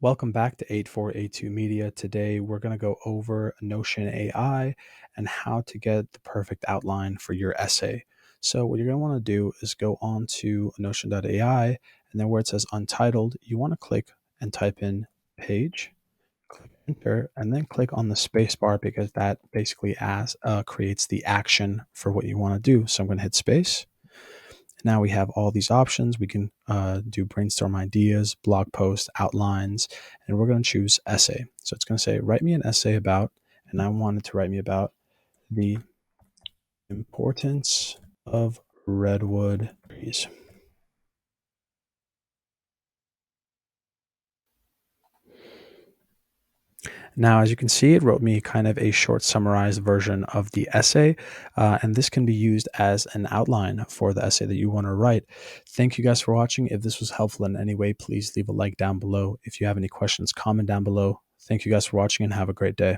Welcome back to 8482 Media. Today, we're going to go over Notion AI and how to get the perfect outline for your essay. So, what you're going to want to do is go on to Notion.ai, and then where it says Untitled, you want to click and type in page, click enter, and then click on the space bar because that basically creates the action for what you want to do. So, I'm going to hit space. Now we have all these options. We can do brainstorm ideas, blog posts, outlines, and we're going to choose essay. So it's going to say, write me an essay about, and I wanted to write me about the importance of redwood trees. Now, as you can see, it wrote me kind of a short summarized version of the essay, and this can be used as an outline for the essay that you want to write. Thank you guys for watching. If this was helpful in any way, please leave a like down below. If you have any questions, comment down below. Thank you guys for watching and have a great day.